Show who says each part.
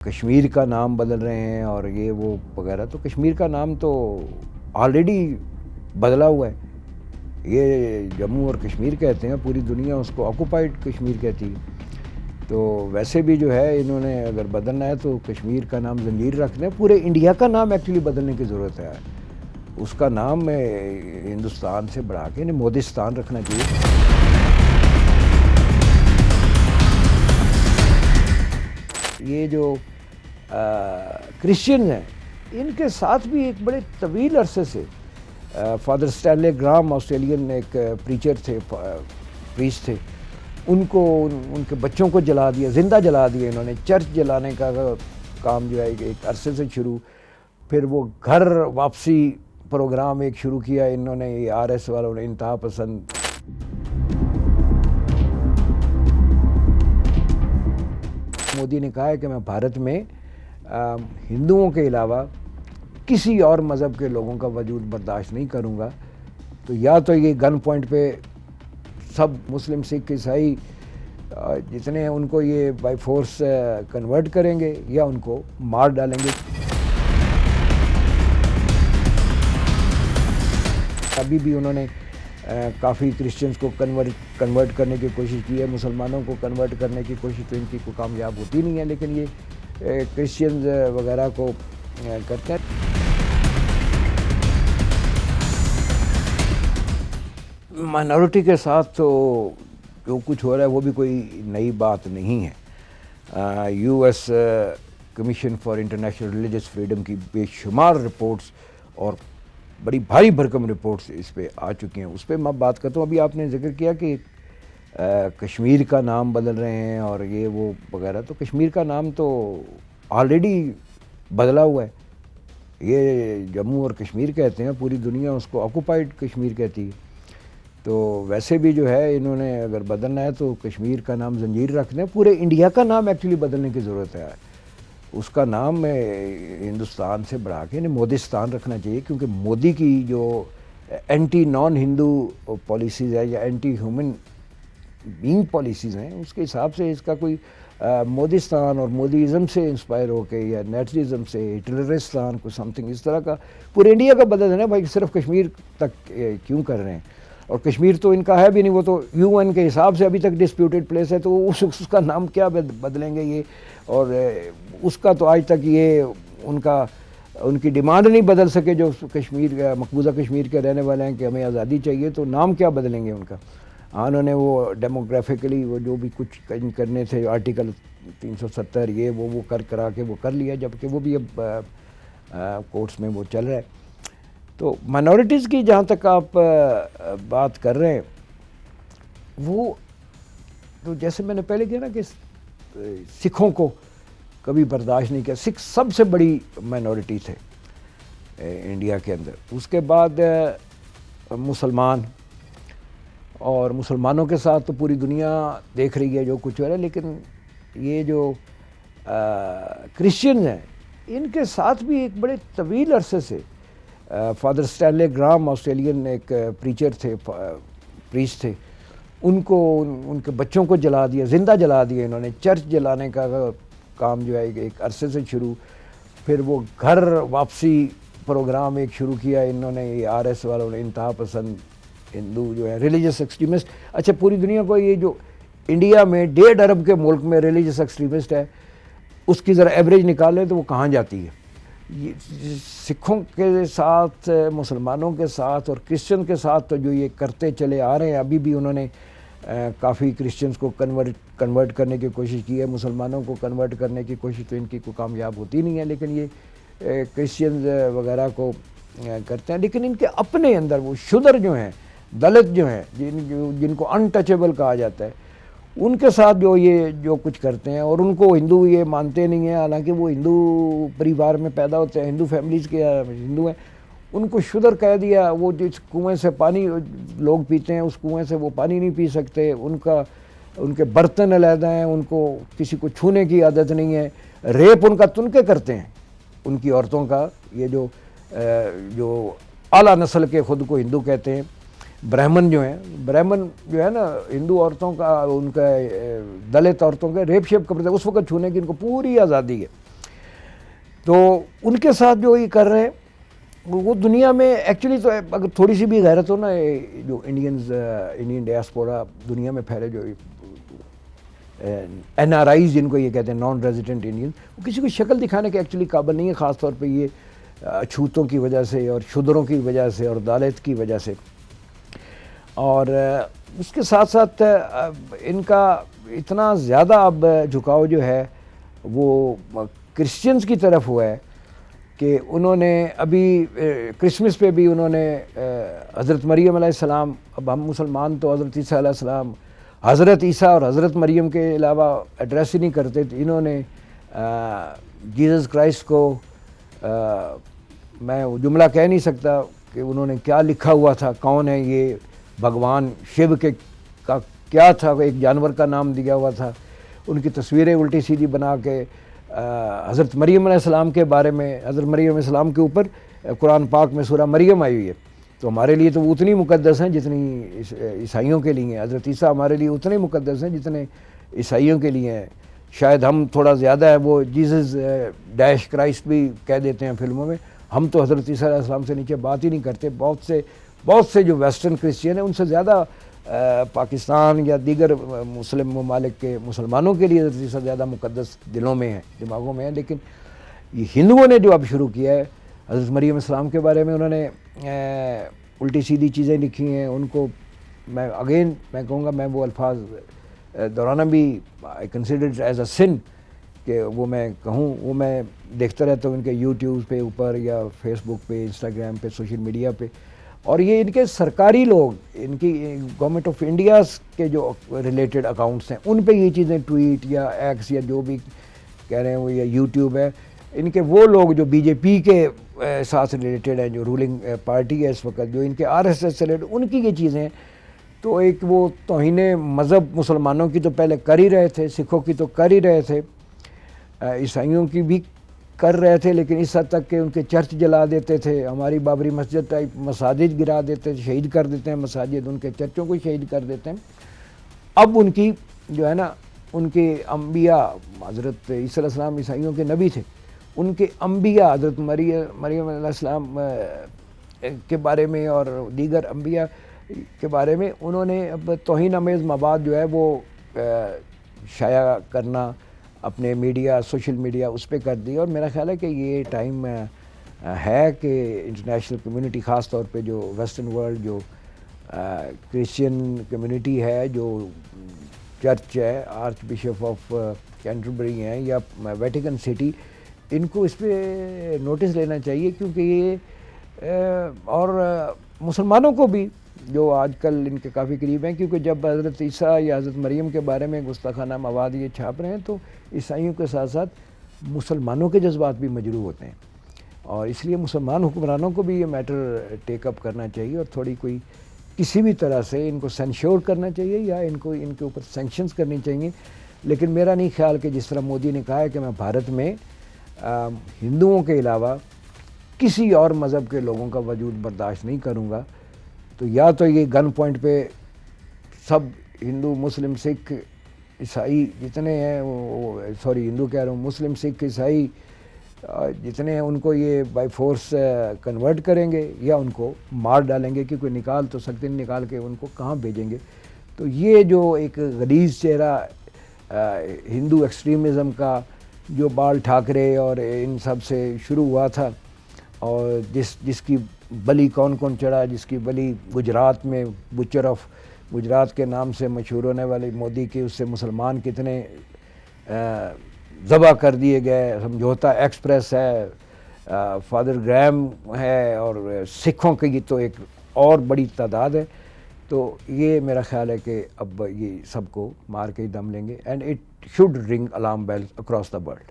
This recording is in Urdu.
Speaker 1: کشمیر کا نام بدل رہے ہیں اور یہ وہ وغیرہ، تو کشمیر کا نام تو آلریڈی بدلا ہوا ہے. یہ جموں اور کشمیر کہتے ہیں، پوری دنیا اس کو آکوپائڈ کشمیر کہتی ہے. تو ویسے بھی جو ہے انہوں نے اگر بدلنا ہے تو کشمیر کا نام زنجیر رکھ دیں. پورے انڈیا کا نام ایکچولی بدلنے کی ضرورت ہے. اس کا نام ہندوستان سے بڑھا کے انہیں مودستان رکھنا چاہیے. یہ جو کرسچنز ہیں ان کے ساتھ بھی ایک بڑے طویل عرصے سے فادر اسٹینلے گرام آسٹریلین ایک پریچر تھے، پریسٹ تھے، ان کے بچوں کو جلا دیا، زندہ جلا دیا انہوں نے. چرچ جلانے کا کام جو ہے ایک عرصے سے شروع، پھر وہ گھر واپسی پروگرام ایک شروع کیا انہوں نے، یہ RS والوں نے، انتہا پسند. مودی نے کہا ہے کہ میں بھارت میں ہندوؤں کے علاوہ کسی اور مذہب کے لوگوں کا وجود برداشت نہیں کروں گا. تو یا تو یہ گن پوائنٹ پہ سب مسلم، سکھ، عیسائی جتنے ہیں ان کو یہ بائی فورس کنورٹ کریں گے یا ان کو مار ڈالیں گے. ابھی بھی انہوں نے کافی کرسچنز کو کنورٹ کرنے کی کوشش کی ہے، مسلمانوں کو کنورٹ کرنے کی کوشش تو ان کی کوئی کامیاب ہوتی نہیں ہے، لیکن یہ کرسچنز وغیرہ کو کرتے ہیں. مائنورٹی کے ساتھ تو جو کچھ ہو رہا ہے وہ بھی کوئی نئی بات نہیں ہے. US commission for international religious freedom کی بے شمار رپورٹس اور بڑی بھاری بھرکم رپورٹس اس پہ آ چکی ہیں. اس پہ میں بات کرتا ہوں. ابھی آپ نے ذکر کیا کہ کشمیر کا نام بدل رہے ہیں اور یہ وہ وغیرہ، تو کشمیر کا نام تو آلریڈی بدلا ہوا ہے. یہ جموں اور کشمیر کہتے ہیں، پوری دنیا اس کو آکوپائڈ کشمیر کہتی ہے. تو ویسے بھی جو ہے انہوں نے اگر بدلنا ہے تو کشمیر کا نام زنجیر رکھ دیں. پورے انڈیا کا نام ایکچولی بدلنے کی ضرورت ہے. اس کا نام ہندوستان سے بڑھا کے انہیں مودستان رکھنا چاہیے، کیونکہ مودی کی جو اینٹی نان ہندو پالیسیز ہے یا اینٹی ہیومن بینگ پالیسیز ہیں، اس کے حساب سے اس کا کوئی مودستان اور مودیزم سے انسپائر ہو کے یا نیچرلزم سے ہٹلرستان کو سم تھنگ اس طرح کا پورے انڈیا کا بدل دینا. بھائی صرف کشمیر تک کیوں کر رہے ہیں؟ اور کشمیر تو ان کا ہے بھی نہیں، وہ تو UN کے حساب سے ابھی تک ڈسپیوٹڈ پلیس ہے، تو اس کا نام کیا بدلیں گے یہ؟ اور اس کا تو آج تک یہ ان کی ڈیمانڈ نہیں بدل سکے جو کشمیر، مقبوضہ کشمیر کے رہنے والے ہیں، کہ ہمیں آزادی چاہیے. تو نام کیا بدلیں گے ان کا؟ انہوں نے وہ ڈیموگرافیکلی وہ جو بھی کچھ کرنے تھے، آرٹیکل 370 یہ وہ کرا کے وہ کر لیا، جبکہ وہ بھی اب کورٹس میں وہ چل رہا ہے. تو مائنورٹیز کی جہاں تک آپ بات کر رہے ہیں، وہ تو جیسے میں نے پہلے کہا نا کہ سکھوں کو کبھی برداشت نہیں کیا. سکھ سب سے بڑی مائنورٹی تھے انڈیا کے اندر. اس کے بعد مسلمان، اور مسلمانوں کے ساتھ تو پوری دنیا دیکھ رہی ہے جو کچھ ہو رہا ہے. لیکن یہ جو کرسچنز ہیں ان کے ساتھ بھی ایک بڑے طویل عرصے سے فادر اسٹینلے گرام آسٹریلین ایک پریچر تھے، پریسٹ تھے، ان کے بچوں کو جلا دیا، زندہ جلا دیا انہوں نے. چرچ جلانے کا کام جو ہے ایک عرصے سے شروع، پھر وہ گھر واپسی پروگرام ایک شروع کیا انہوں نے، یہ RS والوں نے، انتہا پسند ہندو جو ہے، ریلیجس ایکسٹریمسٹ. اچھا پوری دنیا کو یہ جو انڈیا میں 1.5 ارب کے ملک میں ریلیجس ایکسٹریمسٹ ہے، اس کی ذرا ایوریج نکالیں تو وہ کہاں جاتی ہے. سکھوں کے ساتھ، مسلمانوں کے ساتھ اور کرسچن کے ساتھ تو جو یہ کرتے چلے آ رہے ہیں، ابھی بھی انہوں نے کافی کرسچنز کو کنورٹ کرنے کی کوشش کی ہے، مسلمانوں کو کنورٹ کرنے کی کوشش تو ان کی کوئی کامیاب ہوتی نہیں ہے، لیکن یہ کرسچنز وغیرہ کو کرتے ہیں. لیکن ان کے اپنے اندر وہ شودر جو ہیں، دلت جو ہیں، جن کو انٹچیبل کہا جاتا ہے، ان کے ساتھ جو کچھ کرتے ہیں، اور ان کو ہندو یہ مانتے نہیں ہیں، حالانکہ وہ ہندو پریوار میں پیدا ہوتے ہیں، ہندو فیملیز کے ہندو ہیں. ان کو شودر کہہ دیا. وہ جس کنویں سے پانی لوگ پیتے ہیں اس کنویں سے وہ پانی نہیں پی سکتے. ان کے برتن علیحدہ ہیں، ان کو کسی کو چھونے کی عادت نہیں ہے. ریپ ان کا تنکے کرتے ہیں ان کی عورتوں کا. یہ جو اعلیٰ نسل کے خود کو ہندو کہتے ہیں، برہمن جو ہے نا، ہندو عورتوں کا، ان کا دلت عورتوں کا ریپ شیپ کرتے ہیں. اس وقت چھونے کی ان کو پوری آزادی ہے. تو ان کے ساتھ جو یہ کر رہے ہیں وہ دنیا میں ایکچولی تو اگر تھوڑی سی بھی غیرت ہو نا، جو انڈین ڈیاسپورا دنیا میں پھیلے، جو این آر آئیز جن کو یہ کہتے ہیں، نان ریزیڈنٹ انڈین، وہ کسی کو شکل دکھانے کے ایکچولی قابل نہیں ہے، خاص طور پہ یہ چھوتوں کی وجہ سے اور شودروں کی وجہ سے اور دالت کی وجہ سے. اور اس کے ساتھ ساتھ ان کا اتنا زیادہ اب جھکاؤ جو ہے وہ کرسچنز کی طرف ہوا ہے کہ انہوں نے ابھی کرسمس پہ بھی انہوں نے حضرت مریم علیہ السلام، اب ہم مسلمان تو حضرت عیسیٰ علیہ السلام، حضرت عیسیٰ اور حضرت مریم کے علاوہ ایڈریس ہی نہیں کرتے تھے. انہوں نے جیزس کرائسٹ کو، میں وہ جملہ کہہ نہیں سکتا کہ انہوں نے کیا لکھا ہوا تھا، کون ہے یہ بھگوان شیو کے کا کیا تھا، ایک جانور کا نام دیا ہوا تھا. ان کی تصویریں الٹی سیدھی بنا کے حضرت مریم علیہ السلام کے بارے میں، حضرت مریم علیہ السلام کے اوپر قرآن پاک میں سورہ مریم آئی ہوئی ہے، تو ہمارے لیے تو وہ اتنی مقدس ہیں جتنی عیسائیوں کے لیے ہیں. حضرت عیسیٰ ہمارے لیے اتنے مقدس ہیں جتنے عیسائیوں کے لیے ہیں. شاید ہم تھوڑا زیادہ ہے، وہ جیزس ڈیش کرائسٹ بھی کہہ دیتے ہیں فلموں میں. ہم تو حضرت عیسیٰ علیہ السلام سے نیچے بات ہی نہیں کرتے. بہت سے جو ویسٹرن کرسچین ہیں ان سے زیادہ پاکستان یا دیگر مسلم ممالک کے مسلمانوں کے لیے حضرت عیسیٰ زیادہ مقدس دلوں میں ہے، دماغوں میں ہے. لیکن یہ ہندوؤں نے جو اب شروع کیا ہے، حضرت مریم علیہ السلام کے بارے میں انہوں نے الٹی سیدھی چیزیں لکھی ہیں. ان کو میں کہوں گا، میں وہ الفاظ دہرانا بھی آئی کنسیڈر ایز اے سن کہ وہ میں کہوں. وہ میں دیکھتا رہتا ہوں ان کے یوٹیوب پہ اوپر یا فیس بک پہ، انسٹاگرام پہ، سوشل میڈیا پہ. اور یہ ان کے سرکاری لوگ، ان کی گورنمنٹ آف انڈیا کے جو ریلیٹڈ اکاؤنٹس ہیں ان پہ یہ چیزیں ٹویٹ یا ایکس یا جو بھی کہہ رہے ہیں وہ، یا یوٹیوب ہے، ان کے وہ لوگ جو بی جے پی کے ساتھ ریلیٹڈ ہیں، جو رولنگ پارٹی ہے اس وقت، جو ان کے آر ایس ایس سے ریلیٹڈ، ان کی یہ چیزیں. تو ایک وہ توہین مذہب مسلمانوں کی تو پہلے کر ہی رہے تھے، سکھوں کی تو کر ہی رہے تھے، عیسائیوں کی بھی کر رہے تھے، لیکن اس حد تک کہ ان کے چرچ جلا دیتے تھے، ہماری بابری مسجد ٹائپ مساجد گرا دیتے تھے، شہید کر دیتے ہیں مساجد، ان کے چرچوں کو شہید کر دیتے ہیں. اب ان کی جو ہے نا، ان کے انبیاء، حضرت عیسیٰ علیہ السلام عیسائیوں کے نبی تھے، ان کے انبیاء حضرت مریم علیہ السلام کے بارے میں اور دیگر انبیاء کے بارے میں انہوں نے اب توہین آمیز مواد جو ہے وہ شائع کرنا اپنے میڈیا، سوشل میڈیا اس پہ کر دی. اور میرا خیال ہے کہ یہ ٹائم ہے کہ انٹرنیشنل کمیونٹی، خاص طور پہ جو ویسٹرن ورلڈ، جو کرسچین کمیونٹی ہے، جو چرچ ہے، آرچ بشپ آف کینٹربری ہیں یا ویٹیکن سٹی، ان کو اس پہ نوٹس لینا چاہیے. کیونکہ یہ اور مسلمانوں کو بھی جو آج کل ان کے کافی قریب ہیں، کیونکہ جب حضرت عیسیٰ یا حضرت مریم کے بارے میں گستاخانہ مواد یہ چھاپ رہے ہیں تو عیسائیوں کے ساتھ ساتھ مسلمانوں کے جذبات بھی مجروح ہوتے ہیں. اور اس لیے مسلمان حکمرانوں کو بھی یہ میٹر ٹیک اپ کرنا چاہیے اور تھوڑی کوئی کسی بھی طرح سے ان کو سینشور کرنا چاہیے یا ان کے اوپر سینکشنز کرنی چاہیے. لیکن میرا نہیں خیال کہ جس طرح مودی نے کہا ہے کہ میں بھارت میں ہندوؤں کے علاوہ کسی اور مذہب کے لوگوں کا وجود برداشت نہیں کروں گا. تو یا تو یہ گن پوائنٹ پہ سب ہندو، مسلم، سکھ، عیسائی جتنے ہیں، ہندو کہہ رہا ہوں، مسلم، سکھ، عیسائی جتنے ہیں، ان کو یہ بائی فورس کنورٹ کریں گے یا ان کو مار ڈالیں گے، کیونکہ نکال تو سکتے نہیں، نکال کے ان کو کہاں بھیجیں گے. تو یہ جو ایک غلیظ چہرہ ہندو ایکسٹریمزم کا جو بال ٹھاکرے اور ان سب سے شروع ہوا تھا، اور جس کی بلی کون چڑھا، جس کی بلی گجرات میں بچر آف گجرات کے نام سے مشہور ہونے والے مودی کے، اس سے مسلمان کتنے ذبح کر دیے گئے. سمجھوتا ایکسپریس ہے، فادر گریم ہے، اور سکھوں کی تو ایک اور بڑی تعداد ہے. تو یہ میرا خیال ہے کہ اب یہ سب کو مار کے ہی دم لیں گے. اینڈ اٹ شوڈ رنگ alarm bells across the world.